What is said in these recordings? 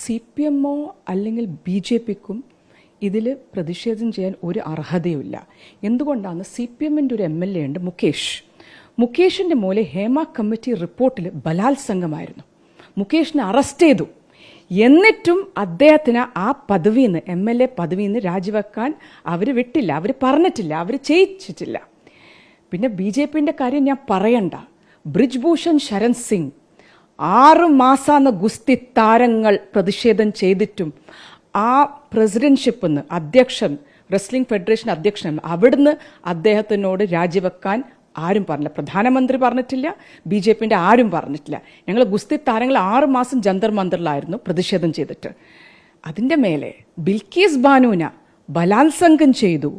CPM-ഓ അല്ലെങ്കിൽ BJP-ക്കും ഇതിൽ പ്രതിഷേധം ചെയ്യാൻ ഒരു അർഹതയുമില്ല. എന്തുകൊണ്ടാണ്? CPM-ൻ്റെ ഒരു MLA ഉണ്ട്, മുകേഷിൻ്റെ മൂലെ ഹേമ കമ്മിറ്റി റിപ്പോർട്ടിൽ ബലാത്സംഗമായിരുന്നു. മുകേഷിനെ അറസ്റ്റ് ചെയ്തു. എന്നിട്ടും അദ്ദേഹത്തിന് ആ പദവിയിൽ നിന്ന്, MLA പദവിയിൽ നിന്ന് രാജിവെക്കാൻ അവർ വിട്ടില്ല, അവർ പറഞ്ഞിട്ടില്ല, അവർ ചെയ്യിച്ചിട്ടില്ല. പിന്നെ BJP-ൻ്റെ കാര്യം ഞാൻ പറയണ്ട. ബ്രിജ്ഭൂഷൺ ശരൺ സിംഗ് 6 മാസാന്ന് ഗുസ്തി താരങ്ങൾ പ്രതിഷേധം ചെയ്തിട്ടും ആ പ്രസിഡൻഷിപ്പിൽ നിന്ന് അധ്യക്ഷൻ, റെസ്ലിംഗ് ഫെഡറേഷൻ അധ്യക്ഷൻ, അവിടുന്ന് അദ്ദേഹത്തിനോട് രാജിവെക്കാൻ ആരും പറഞ്ഞില്ല. പ്രധാനമന്ത്രി പറഞ്ഞിട്ടില്ല, BJP-ൻ്റെ ആരും പറഞ്ഞിട്ടില്ല. ഞങ്ങൾ ഗുസ്തി താരങ്ങൾ 6 മാസം ജന്തർ മന്ദറിലായിരുന്നു പ്രതിഷേധം ചെയ്തിട്ട്. അതിൻ്റെ മേലെ ബിൽക്കീസ് ബാനുവിനെ ബലാത്സംഗം ചെയ്തു.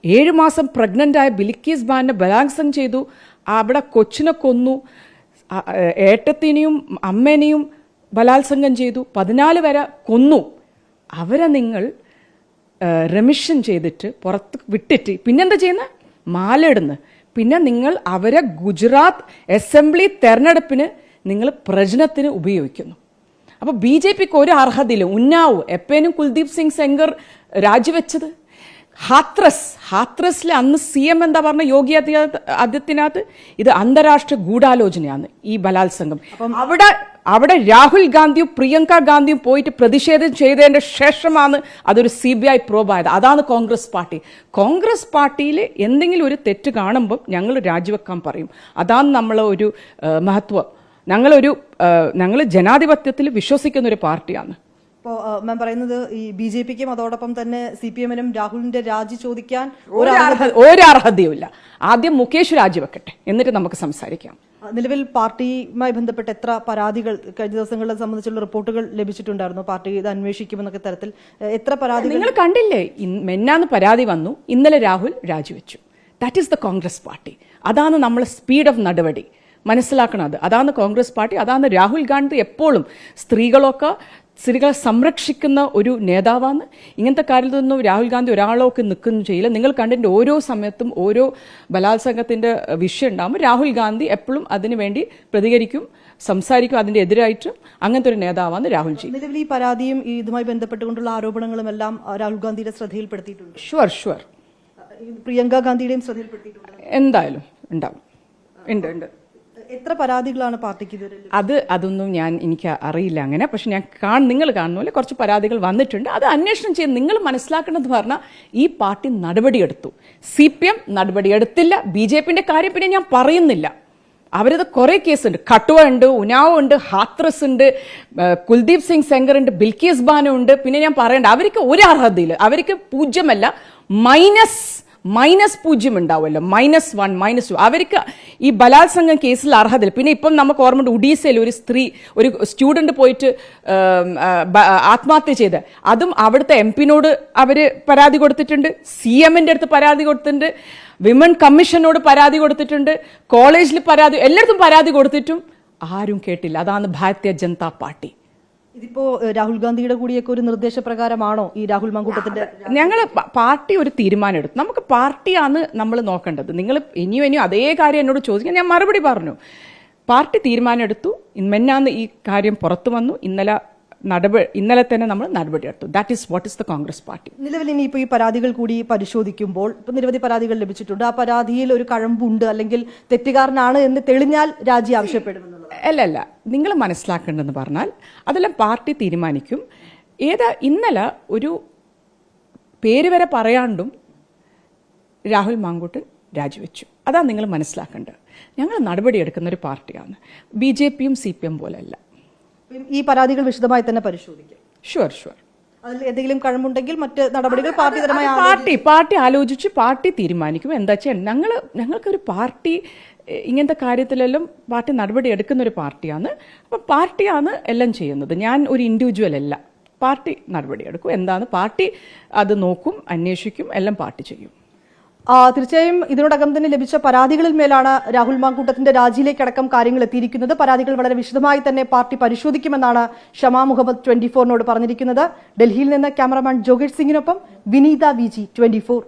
7 മാസം പ്രഗ്നൻ്റായ ബിൽക്കീസ് ബാനുവിനെ ബലാത്സംഗം ചെയ്തു. അവിടെ കൊച്ചിനെ കൊന്നു, ഏട്ടത്തിനെയും അമ്മേനെയും ബലാത്സംഗം ചെയ്തു, 14 വരെ കൊന്നു. അവരെ നിങ്ങൾ റെമിഷൻ ചെയ്തിട്ട് പുറത്ത് വിട്ടിട്ട് പിന്നെന്താ ചെയ്യുന്നത്? മാലയിടുന്നു. പിന്നെ നിങ്ങൾ അവരെ ഗുജറാത്ത് അസംബ്ലി തെരഞ്ഞെടുപ്പിന് നിങ്ങൾ പ്രചരണത്തിന് ഉപയോഗിക്കുന്നു. അപ്പോൾ BJP-ക്ക് ഒരു അർഹതയില്ല. ഉന്നാവ് എപ്പേനും കുൽദീപ് സിംഗ് സെൻഗർ രാജിവെച്ചത്. ഹാത്രസിൽ അന്ന് CM എന്താ പറഞ്ഞ യോഗി ആദിത്യനാഥ്, ഇത് അന്താരാഷ്ട്ര ഗൂഢാലോചനയാണ് ഈ ബലാത്സംഗം. അവിടെ രാഹുൽ ഗാന്ധിയും പ്രിയങ്ക ഗാന്ധിയും പോയിട്ട് പ്രതിഷേധം ചെയ്തതിൻ്റെ ശേഷമാണ് അതൊരു CBI പ്രോബായത്. അതാണ് കോൺഗ്രസ് പാർട്ടിയിൽ എന്തെങ്കിലും ഒരു തെറ്റ് കാണുമ്പം ഞങ്ങൾ രാജിവെക്കാൻ പറയും. അതാണ് നമ്മളെ ഒരു മഹത്വം. ഞങ്ങൾ ജനാധിപത്യത്തിൽ വിശ്വസിക്കുന്ന ഒരു പാർട്ടിയാണ്. ഇപ്പോൾ മാം പറയുന്നത് ഈ BJP-ക്കും അതോടൊപ്പം തന്നെ CPM-നും രാഹുലിന്റെ രാജി ചോദിക്കാൻ ഒരു അർഹതയുമില്ല. ആദ്യം മുകേഷ് രാജിവെക്കട്ടെ, എന്നിട്ട് നമുക്ക് സംസാരിക്കാം. നിലവിൽ പാർട്ടിയുമായി ബന്ധപ്പെട്ട് എത്ര പരാതികൾ കഴിഞ്ഞ ദിവസങ്ങളെ സംബന്ധിച്ചുള്ള റിപ്പോർട്ടുകൾ ലഭിച്ചിട്ടുണ്ടായിരുന്നു? പാർട്ടി ഇത് അന്വേഷിക്കുമെന്നൊക്കെ തരത്തിൽ എത്ര പരാതികൾ നിങ്ങൾ കണ്ടില്ലേ? മെന്നാന്ന് പരാതി വന്നു, ഇന്നലെ രാഹുൽ രാജിവെച്ചു. That is the Congress party. അതാണ് നമ്മൾ സ്പീഡ് ഓഫ് നടപടി മനസ്സിലാക്കണത്. അതാണ് കോൺഗ്രസ് പാർട്ടി. അതാണ് രാഹുൽ ഗാന്ധി എപ്പോഴും സ്ത്രീകളെ സംരക്ഷിക്കുന്ന ഒരു നേതാവാണ്. ഇങ്ങനത്തെ കാര്യത്തിലൊന്നും രാഹുൽ ഗാന്ധി ഒരാളൊക്കെ നിൽക്കുന്നു ചെയ്യില്ല. നിങ്ങൾ കണ്ടിട്ട് ഓരോ സമയത്തും ഓരോ ബലാത്സംഗത്തിൻ്റെ വിഷയം ഉണ്ടാകുമ്പോൾ രാഹുൽ ഗാന്ധി എപ്പോഴും അതിനു വേണ്ടി പ്രതികരിക്കും, സംസാരിക്കും, അതിൻ്റെ എതിരായിട്ടും. അങ്ങനത്തെ ഒരു നേതാവാണ് രാഹുൽജി. നിലവിൽ ഈ പരാതിയും ഇതുമായി ബന്ധപ്പെട്ടുകൊണ്ടുള്ള ആരോപണങ്ങളും എല്ലാം രാഹുൽ ഗാന്ധിയുടെ ശ്രദ്ധയിൽപ്പെടുത്തിയിട്ടുണ്ട്. ഷുവർ. പ്രിയങ്ക ഗാന്ധിയുടെയും ശ്രദ്ധയിൽപ്പെടുത്തിയിട്ടുണ്ട്. എന്തായാലും ഉണ്ടാവും. ഉണ്ട്. എത്ര പരാതികളാണ് പാർട്ടിക്ക് ഇതുവരെ? അതൊന്നും എനിക്ക് അറിയില്ല അങ്ങനെ. പക്ഷെ നിങ്ങൾ കാണുന്ന പോലെ കുറച്ച് പരാതികൾ വന്നിട്ടുണ്ട്. അത് അന്വേഷണം ചെയ്ത് നിങ്ങൾ മനസ്സിലാക്കണമെന്ന് പറഞ്ഞാൽ ഈ പാർട്ടി നടപടിയെടുത്തു. CPM നടപടിയെടുത്തില്ല. BJP-ൻ്റെ കാര്യം പിന്നെ ഞാൻ പറയുന്നില്ല. അവരത് കുറേ കേസുണ്ട്. കട്ടുവ ഉണ്ട്, ഉന്നാവ് ഉണ്ട്, ഹാത്രസ് ഉണ്ട്, കുൽദീപ് സിംഗ് സെൻഗർ ഉണ്ട്, ബിൽക്കീസ് ബാനു ഉണ്ട്. പിന്നെ ഞാൻ പറയണ്ട, അവർക്ക് ഒരു അർഹതയില്ല. അവർക്ക് 0 -0 ഉണ്ടാവുമല്ലോ, -1 -2. അവർക്ക് ഈ ബലാത്സംഗം കേസിൽ അർഹതയില്ല. പിന്നെ ഇപ്പം നമുക്ക് ഓർമ്മയുണ്ട്, ഒഡീസയിൽ ഒരു സ്റ്റുഡന്റ് പോയിട്ട് ആത്മഹത്യ ചെയ്ത്, അതും അവിടുത്തെ MP-നോട് അവർ പരാതി കൊടുത്തിട്ടുണ്ട്, CM-ൻ്റെ അടുത്ത് പരാതി കൊടുത്തിട്ടുണ്ട്, വിമൻ കമ്മീഷനോട് പരാതി കൊടുത്തിട്ടുണ്ട്, കോളേജിൽ എല്ലായിടത്തും പരാതി കൊടുത്തിട്ടും ആരും കേട്ടില്ല. അതാണ് ഭാരതീയ ജനതാ പാർട്ടി. ഇതിപ്പോ രാഹുൽ ഗാന്ധിയുടെ കൂടിയൊക്കെ ഒരു നിർദ്ദേശപ്രകാരമാണോ ഈ രാഹുൽ മാങ്കൂട്ടത്തിന്റെ? ഞങ്ങൾ പാർട്ടി ഒരു തീരുമാനം എടുത്തു. നമുക്ക് പാർട്ടിയാണ് നമ്മൾ നോക്കേണ്ടത്. നിങ്ങൾ ഇനിയും അതേ കാര്യം എന്നോട് ചോദിക്കാൻ ഞാൻ മറുപടി പറഞ്ഞു. പാർട്ടി തീരുമാനം എടുത്തു. മെന്നാന്ന് ഈ കാര്യം പുറത്തു വന്നു. ഇന്നലെ തന്നെ നമ്മൾ നടപടിയെടുത്തു. That is what is the Congress party. നിലവിൽ ഇനിയിപ്പോൾ ഈ പരാതികൾ കൂടി പരിശോധിക്കുമ്പോൾ ഇപ്പം നിരവധി പരാതികൾ ലഭിച്ചിട്ടുണ്ട്. ആ പരാതിയിൽ ഒരു കഴമ്പുണ്ട് അല്ലെങ്കിൽ തെറ്റുകാരനാണ് എന്ന് തെളിഞ്ഞാൽ രാജി ആവശ്യപ്പെടുമെന്നുള്ളത് അല്ല. നിങ്ങൾ മനസ്സിലാക്കേണ്ടതെന്ന് പറഞ്ഞാൽ അതെല്ലാം പാർട്ടി തീരുമാനിക്കും. ഇന്നലെ ഒരു പേര് വരെ പറയാണ്ടും രാഹുൽ മാങ്കൂട്ടൻ രാജിവെച്ചു. അതാണ് നിങ്ങൾ മനസ്സിലാക്കേണ്ടത്. ഞങ്ങൾ നടപടിയെടുക്കുന്ന ഒരു പാർട്ടിയാണ്. BJP-യും CPM പോലെയല്ല. ഈ പരാതികൾ വിശദമായി തന്നെ പരിശോധിക്കും. ഷുവർ. അതിൽ എന്തെങ്കിലും കഴമ്പുണ്ടെങ്കിൽ മറ്റ് നടപടികൾ പാർട്ടി ആലോചിച്ച് പാർട്ടി തീരുമാനിക്കും. എന്താ വെച്ചാൽ ഞങ്ങൾക്കൊരു പാർട്ടി ഇങ്ങനത്തെ കാര്യത്തിലെല്ലാം പാർട്ടി നടപടി എടുക്കുന്ന ഒരു പാർട്ടിയാണ്. അപ്പം പാർട്ടിയാണ് എല്ലാം ചെയ്യുന്നത്. ഞാൻ ഒരു ഇൻഡിവിജ്വൽ അല്ല. പാർട്ടി നടപടിയെടുക്കും. എന്താണ് പാർട്ടി അത് നോക്കും, അന്വേഷിക്കും, എല്ലാം പാർട്ടി ചെയ്യും. തീർച്ചയായും ഇതിനോടകം തന്നെ ലഭിച്ച പരാതികളിൽ മേലാണ് രാഹുൽ മാങ്കൂട്ടത്തിന്റെ രാജിയിലേക്കടക്കം കാര്യങ്ങൾ എത്തിയിരിക്കുന്നത്. പരാതികൾ വളരെ വിശദമായി തന്നെ പാർട്ടി പരിശോധിക്കുമെന്നാണ് ഷമാ മുഹമ്മദ് 24-നോട് പറഞ്ഞിരിക്കുന്നത്. ഡൽഹിയിൽ നിന്ന് ക്യാമറമാൻ ജോഗേഷ് സിംഗിനൊപ്പം വിനീത VG 24.